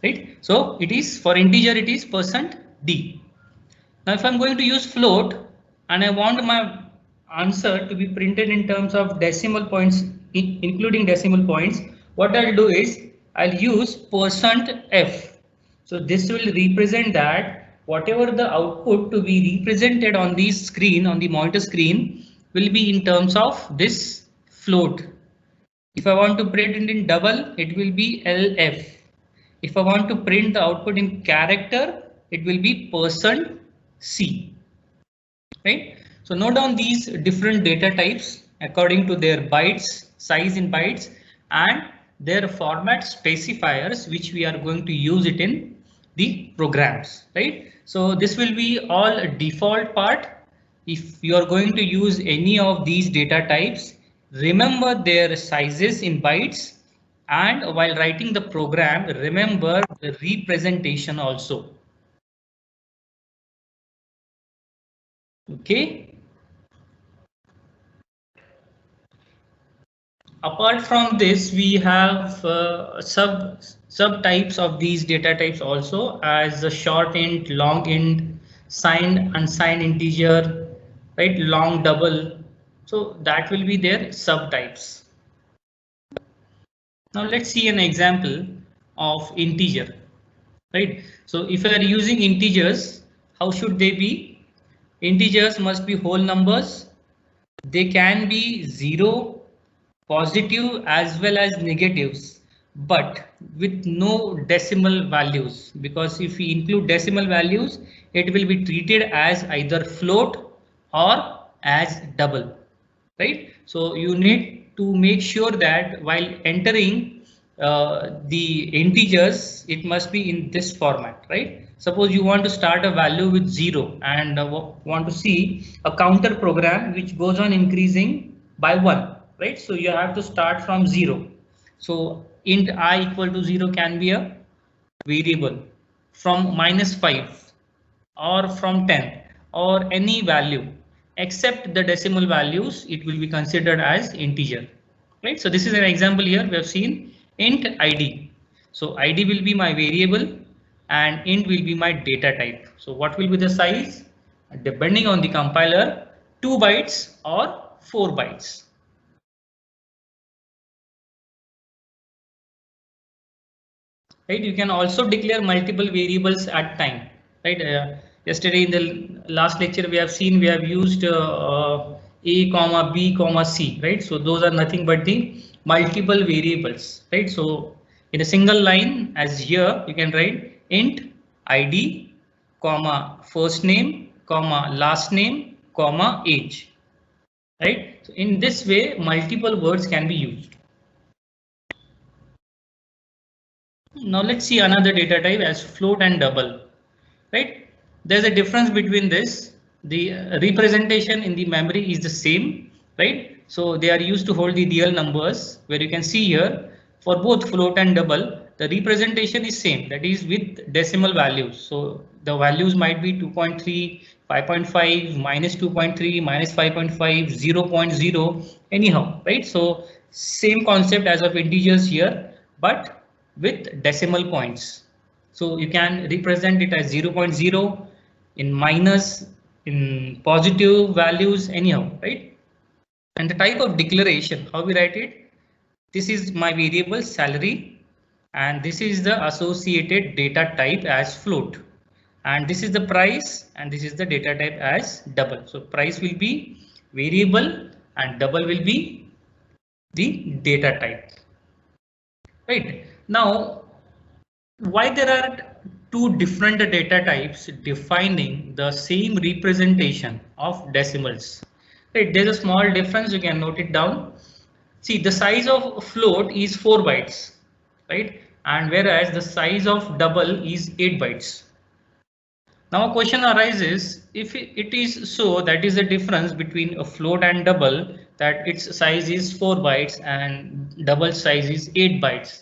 right? So it is for integer, it is %d. Now if I'm going to use float and I want my answer to be printed in terms of decimal points, including decimal points, what I'll do is I'll use %f. So this will represent that whatever the output to be represented on the screen, on the monitor screen, will be in terms of this float. If I want to print it in double, it will be LF. If I want to print the output in character, it will be %C. Right? So note down these different data types according to their bytes, size in bytes, and their format specifiers, which we are going to use it in the programs, right? So this will be all a default part. If you are going to use any of these data types, remember their sizes in bytes, and while writing the program, remember the representation also. Okay. Apart from this, we have subtypes of these data types also, as the short int, long int, signed, unsigned integer, right? Long double. So that will be their subtypes. Now let's see an example of integer, right? So if you are using integers, how should they be? Integers must be whole numbers. They can be 0, positive as well as negatives, but with no decimal values, because if we include decimal values, it will be treated as either float or as double, right? So you need to make sure that while entering the integers, it must be in this format, right? Suppose you want to start a value with 0 and want to see a counter program which goes on increasing by 1, right? So you have to start from 0. So int I equal to 0 can be a variable from -5 or from 10 or any value except the decimal values, it will be considered as integer, right? So this is an example here. We have seen int id. So id will be my variable and int will be my data type. So what will be the size? Depending on the compiler, 2 bytes or 4 bytes. Right, you can also declare multiple variables at time, right? Yesterday in the last lecture we have seen, we have used a comma b comma c, right? So those are nothing but the multiple variables, right? So in a single line, as here you can write int id comma first name comma last name comma age, right? So in this way multiple words can be used. Now let's see another data type as float and double, right? There's a difference between this. The representation in the memory is the same, right? So they are used to hold the real numbers, where you can see here for both float and double, the representation is same, that is with decimal values. So the values might be 2.3, 5.5, -2.3, -5.5, 0.0, anyhow, right? So same concept as of integers here, but with decimal points. So you can represent it as 0.0 in minus, in positive values, anyhow, right? And the type of declaration, how we write it? This is my variable salary, and this is the associated data type as float. And this is the price, and this is the data type as double. So price will be variable and double will be the data type. Right now, why there are two different data types defining the same representation of decimals? Right, there's a small difference, you can note it down. See, the size of float is 4 bytes, right? And whereas the size of double is 8 bytes. Now a question arises, if it is so, that is the difference between a float and double, that its size is 4 bytes and double size is 8 bytes.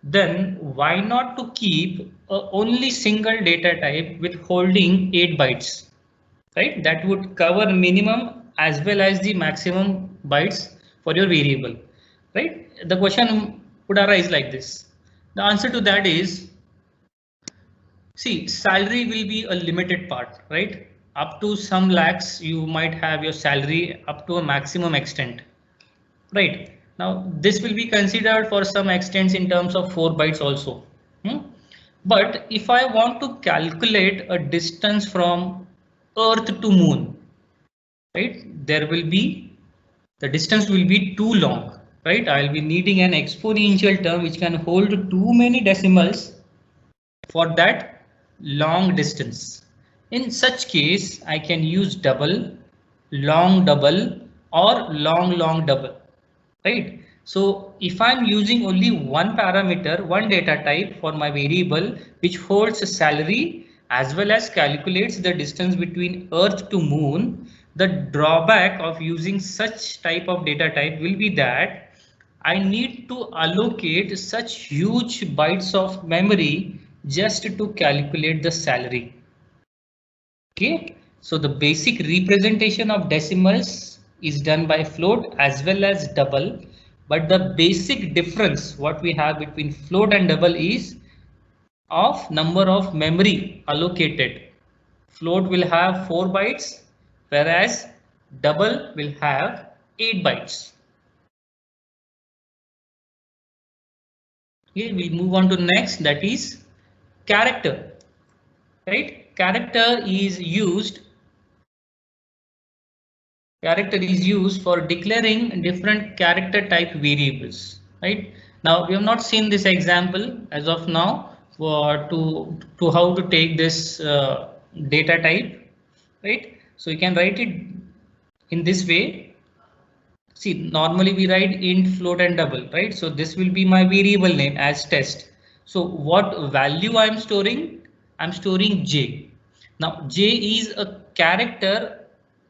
Then why not to keep only single data type with holding 8 bytes, right? That would cover minimum as well as the maximum bytes for your variable, right? The question would arise like this. The answer to that is, See, salary will be a limited part, right? Up to some lakhs, you might have your salary up to a maximum extent, right? Now, this will be considered for some extents in terms of 4 bytes also. But if I want to calculate a distance from Earth to Moon, right, the distance will be too long, right? I'll be needing an exponential term which can hold too many decimals for that long distance. In such case, I can use double, or long double, right? So if I'm using only one parameter, one data type for my variable, which holds a salary as well as calculates the distance between Earth to Moon, the drawback of using such type of data type will be that I need to allocate such huge bytes of memory just to calculate the salary. Okay, so the basic representation of decimals is done by float as well as double, but the basic difference what we have between float and double is of number of memory allocated. Float will have 4 bytes, whereas double will have 8 bytes. Okay, we'll move on to next, that is character, right? Character is used for declaring different character type variables, right? Now we have not seen this example as of now for to how to take this data type, right? So you can write it in this way. See, normally we write int, float and double, right? So this will be my variable name as test. So what value I'm storing? I'm storing j. Now j is a character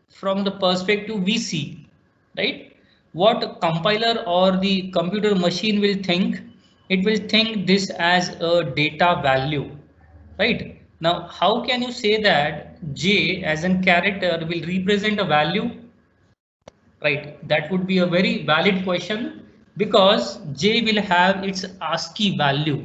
from the perspective we see, right? What compiler or the computer machine will think? It will think this as a data value, right? Now, how can you say that j as a character will represent a value? Right, that would be a very valid question because j will have its ASCII value.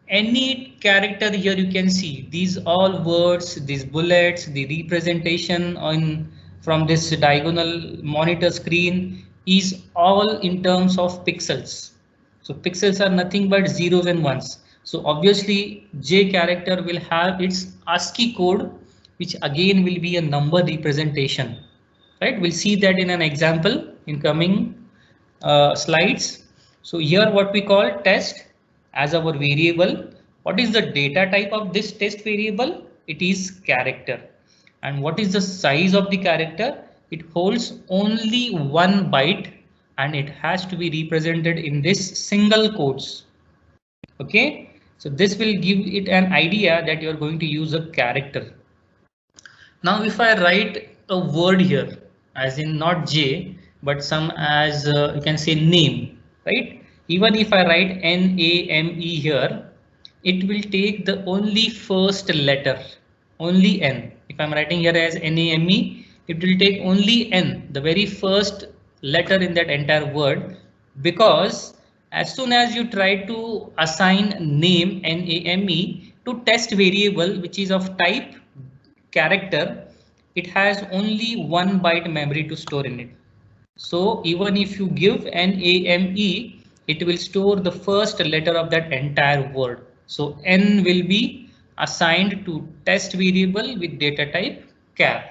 Any character here you can see these all words, these bullets, the representation on from this diagonal monitor screen is all in terms of pixels. So pixels are nothing but zeros and ones. So obviously j character will have its ASCII code, which again will be a number representation. Right, we'll see that in an example in coming slides. So here what we call test as our variable. What is the data type of this test variable? It is character. And what is the size of the character? It holds only 1 byte and it has to be represented in this single quotes. Okay, so this will give it an idea that you are going to use a character. Now if I write a word here, as in not J, but some as you can say name, right? Even if I write NAME here, it will take the only first letter, only N. If I'm writing here as NAME, it will take only N, the very first letter in that entire word, because as soon as you try to assign name NAME to test variable, which is of type character, it has only 1 byte memory to store in it. So even if you give NAME, it will store the first letter of that entire word. So N will be assigned to test variable with data type char.